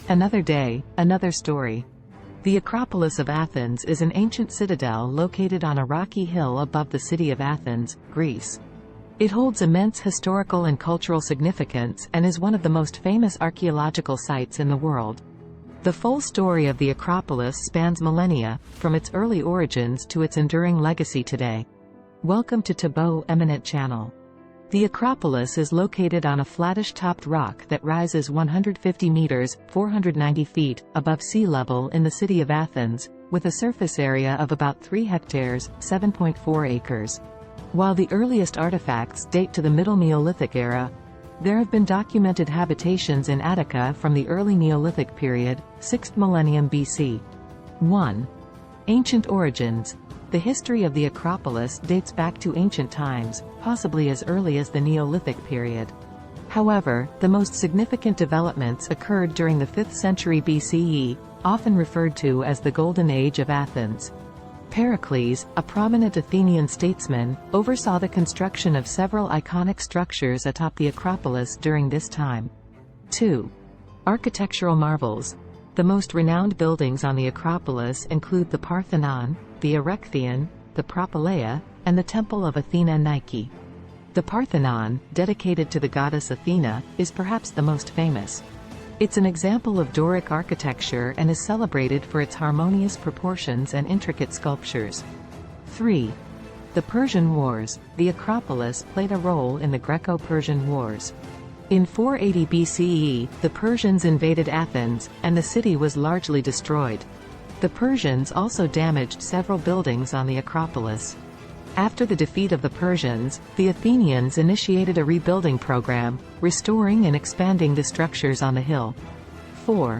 Another day, another story. The Acropolis of Athens is an ancient citadel located on a rocky hill above the city of Athens, Greece. It holds immense historical and cultural significance and is one of the most famous archaeological sites in the world. The full story of the Acropolis spans millennia, from its early origins to its enduring legacy today. Welcome to Tabo Eminent Channel. The Acropolis is located on a flattish-topped rock that rises 150 meters, 490 feet, above sea level in the city of Athens, with a surface area of about 3 hectares, 7.4 acres. While the earliest artifacts date to the Middle Neolithic era, there have been documented habitations in Attica from the early Neolithic period, 6th millennium BC. 1. Ancient origins. The history of the Acropolis dates back to ancient times, possibly as early as the Neolithic period. However, the most significant developments occurred during the 5th century BCE, often referred to as the Golden Age of Athens. Pericles, a prominent Athenian statesman, oversaw the construction of several iconic structures atop the Acropolis during this time. 2. Architectural marvels. The most renowned buildings on the Acropolis include the Parthenon, the Erechtheion, the Propylaea, and the Temple of Athena Nike. The Parthenon, dedicated to the goddess Athena, is perhaps the most famous. It's an example of Doric architecture and is celebrated for its harmonious proportions and intricate sculptures. 3. The Persian Wars. The Acropolis played a role in the Greco-Persian Wars. In 480 BCE, the Persians invaded Athens, and the city was largely destroyed. The Persians also damaged several buildings on the Acropolis. After the defeat of the Persians, the Athenians initiated a rebuilding program, restoring and expanding the structures on the hill. 4.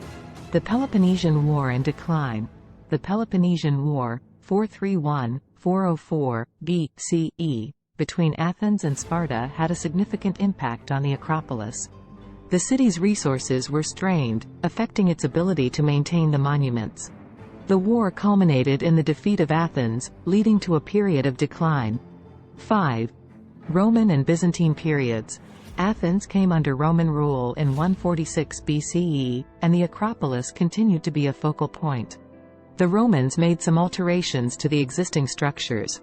The Peloponnesian War and decline. The Peloponnesian War, 431-404 BCE, between Athens and Sparta had a significant impact on the Acropolis. The city's resources were strained, affecting its ability to maintain the monuments. The war culminated in the defeat of Athens, leading to a period of decline. 5. Roman and Byzantine periods. Athens came under Roman rule in 146 BCE, and the Acropolis continued to be a focal point. The Romans made some alterations to the existing structures.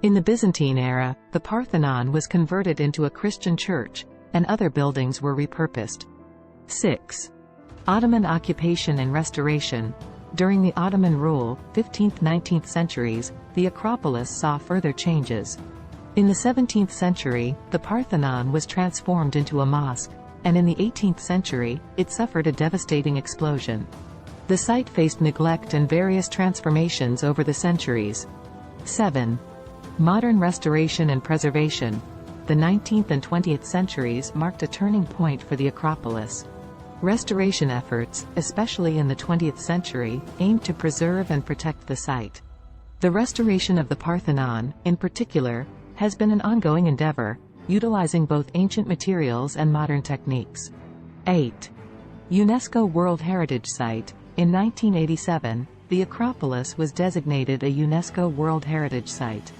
In the Byzantine era, the Parthenon was converted into a Christian church, and other buildings were repurposed. 6. Ottoman occupation and restoration. During the Ottoman rule, 15th–19th centuries, the Acropolis saw further changes. In the 17th century, the Parthenon was transformed into a mosque, and in the 18th century, it suffered a devastating explosion. The site faced neglect and various transformations over the centuries. 7. Modern restoration and preservation. The 19th and 20th centuries marked a turning point for the Acropolis. Restoration efforts, especially in the 20th century, aimed to preserve and protect the site. The restoration of the Parthenon, in particular, has been an ongoing endeavor, utilizing both ancient materials and modern techniques. 8. UNESCO World Heritage Site. In 1987, the Acropolis was designated a UNESCO World Heritage Site.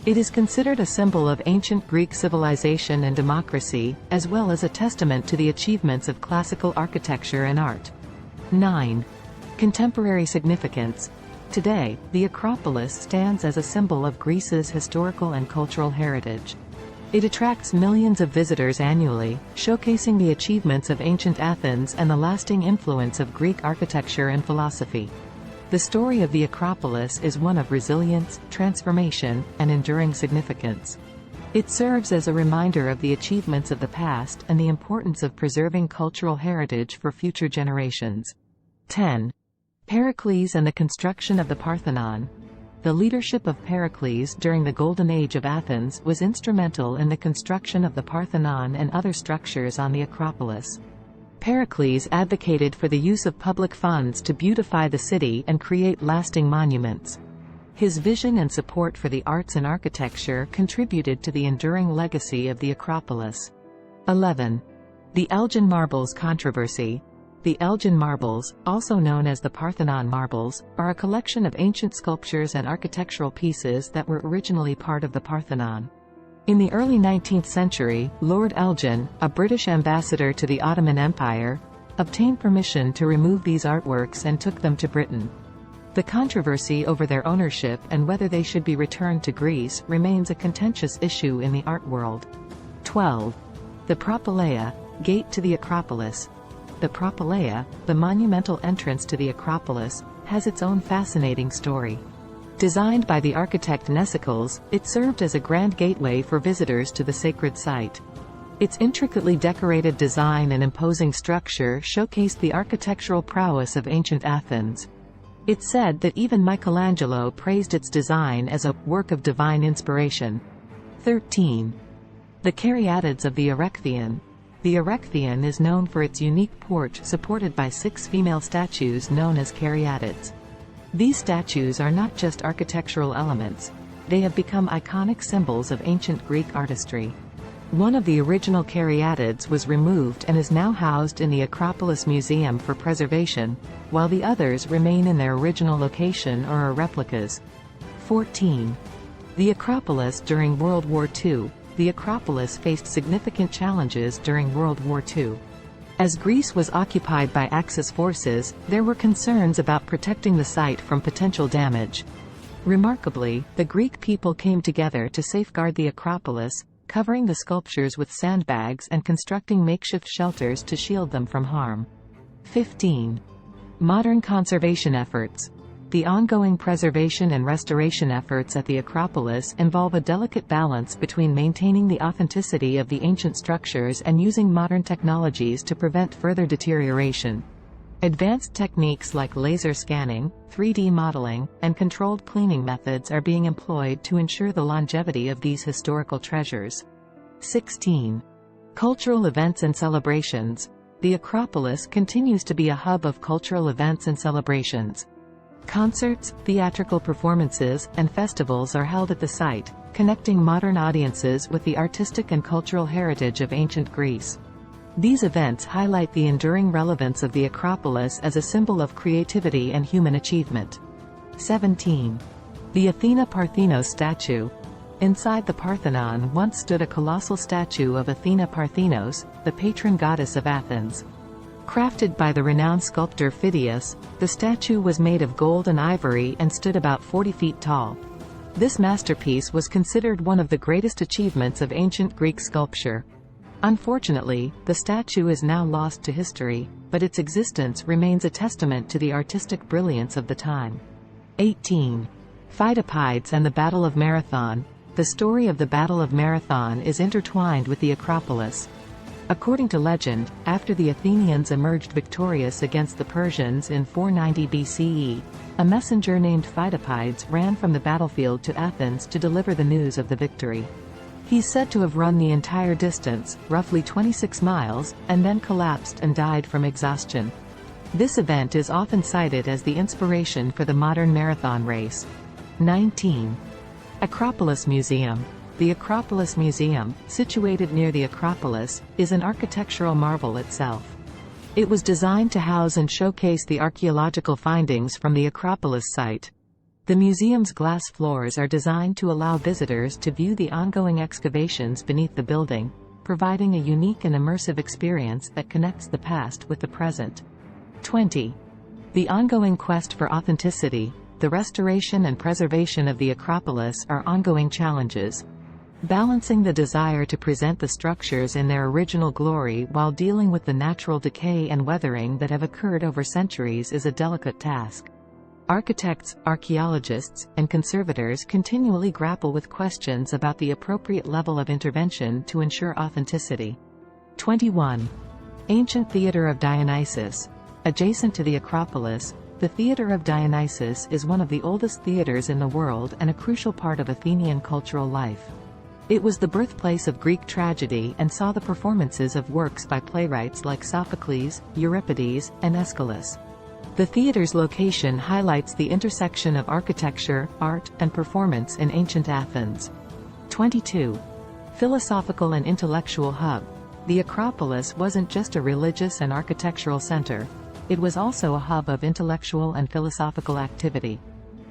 It is considered a symbol of ancient Greek civilization and democracy, as well as a testament to the achievements of classical architecture and art. 9. Contemporary significance. Today, the Acropolis stands as a symbol of Greece's historical and cultural heritage. It attracts millions of visitors annually, showcasing the achievements of ancient Athens and the lasting influence of Greek architecture and philosophy. The story of the Acropolis is one of resilience, transformation, and enduring significance. It serves as a reminder of the achievements of the past and the importance of preserving cultural heritage for future generations. 10. Pericles and the construction of the Parthenon. The leadership of Pericles during the Golden Age of Athens was instrumental in the construction of the Parthenon and other structures on the Acropolis. Pericles advocated for the use of public funds to beautify the city and create lasting monuments. His vision and support for the arts and architecture contributed to the enduring legacy of the Acropolis. 11. The Elgin Marbles controversy. The Elgin marbles, also known as the Parthenon marbles, are a collection of ancient sculptures and architectural pieces that were originally part of the Parthenon. In the early 19th century, Lord Elgin, a British ambassador to the Ottoman Empire, obtained permission to remove these artworks and took them to Britain. The controversy over their ownership and whether they should be returned to Greece remains a contentious issue in the art world. 12. The Propylaea, gate to the Acropolis. The Propylaea, the monumental entrance to the Acropolis, has its own fascinating story. Designed by the architect Pericles, it served as a grand gateway for visitors to the sacred site. Its intricately decorated design and imposing structure showcased the architectural prowess of ancient Athens. It's said that even Michelangelo praised its design as a work of divine inspiration. 13. The caryatids of the Erechtheion. The Erechtheion is known for its unique porch supported by 6 female statues known as caryatids. These statues are not just architectural elements, they have become iconic symbols of ancient Greek artistry. One of the original caryatids was removed and is now housed in the Acropolis Museum for preservation, while the others remain in their original location or are replicas. 14. The Acropolis during World War II. The Acropolis faced significant challenges during World War II. As Greece was occupied by Axis forces, there were concerns about protecting the site from potential damage. Remarkably, the Greek people came together to safeguard the Acropolis, covering the sculptures with sandbags and constructing makeshift shelters to shield them from harm. 15. Modern conservation efforts. The ongoing preservation and restoration efforts at the Acropolis involve a delicate balance between maintaining the authenticity of the ancient structures and using modern technologies to prevent further deterioration. Advanced techniques like laser scanning, 3D modeling, and controlled cleaning methods are being employed to ensure the longevity of these historical treasures. 16. Cultural events and celebrations. The Acropolis continues to be a hub of cultural events and celebrations. Concerts, theatrical performances, and festivals are held at the site, connecting modern audiences with the artistic and cultural heritage of ancient Greece. These events highlight the enduring relevance of the Acropolis as a symbol of creativity and human achievement. 17. The Athena Parthenos statue. Inside the Parthenon once stood a colossal statue of Athena Parthenos, the patron goddess of Athens. Crafted by the renowned sculptor Phidias, the statue was made of gold and ivory and stood about 40 feet tall. This masterpiece was considered one of the greatest achievements of ancient Greek sculpture. Unfortunately, the statue is now lost to history, but its existence remains a testament to the artistic brilliance of the time. 18. Pheidippides and the Battle of Marathon. The story of the Battle of Marathon is intertwined with the Acropolis. According to legend, after the Athenians emerged victorious against the Persians in 490 BCE, a messenger named Pheidippides ran from the battlefield to Athens to deliver the news of the victory. He's said to have run the entire distance, roughly 26 miles, and then collapsed and died from exhaustion. This event is often cited as the inspiration for the modern marathon race. 19. Acropolis Museum. The Acropolis Museum, situated near the Acropolis, is an architectural marvel itself. It was designed to house and showcase the archaeological findings from the Acropolis site. The museum's glass floors are designed to allow visitors to view the ongoing excavations beneath the building, providing a unique and immersive experience that connects the past with the present. 20. The ongoing quest for authenticity. The restoration and preservation of the Acropolis are ongoing challenges. Balancing the desire to present the structures in their original glory while dealing with the natural decay and weathering that have occurred over centuries is a delicate task. Architects, archaeologists, and conservators continually grapple with questions about the appropriate level of intervention to ensure authenticity. 21. Ancient Theatre of Dionysus. Adjacent to the Acropolis, the Theatre of Dionysus is one of the oldest theatres in the world and a crucial part of Athenian cultural life. It was the birthplace of Greek tragedy and saw the performances of works by playwrights like Sophocles, Euripides, and Aeschylus. The theatre's location highlights the intersection of architecture, art, and performance in ancient Athens. 22. Philosophical and intellectual hub. The Acropolis wasn't just a religious and architectural center. It was also a hub of intellectual and philosophical activity.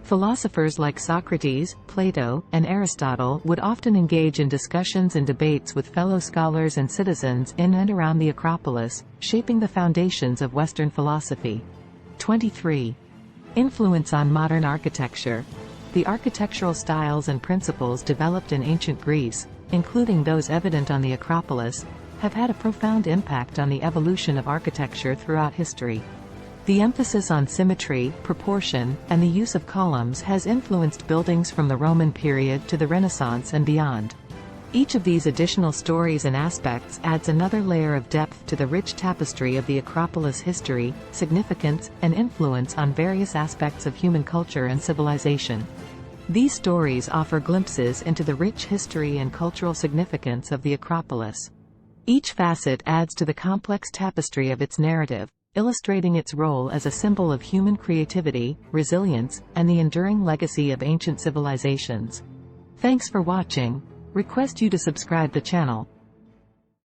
Philosophers like Socrates, Plato, and Aristotle would often engage in discussions and debates with fellow scholars and citizens in and around the Acropolis, shaping the foundations of Western philosophy. 23. Influence on modern architecture. The architectural styles and principles developed in ancient Greece, including those evident on the Acropolis, have had a profound impact on the evolution of architecture throughout history. The emphasis on symmetry, proportion, and the use of columns has influenced buildings from the Roman period to the Renaissance and beyond. Each of these additional stories and aspects adds another layer of depth to the rich tapestry of the Acropolis' history, significance, and influence on various aspects of human culture and civilization. These stories offer glimpses into the rich history and cultural significance of the Acropolis. Each facet adds to the complex tapestry of its narrative, illustrating its role as a symbol of human creativity, resilience, and the enduring legacy of ancient civilizations. Thanks for watching. Request you to subscribe the channel.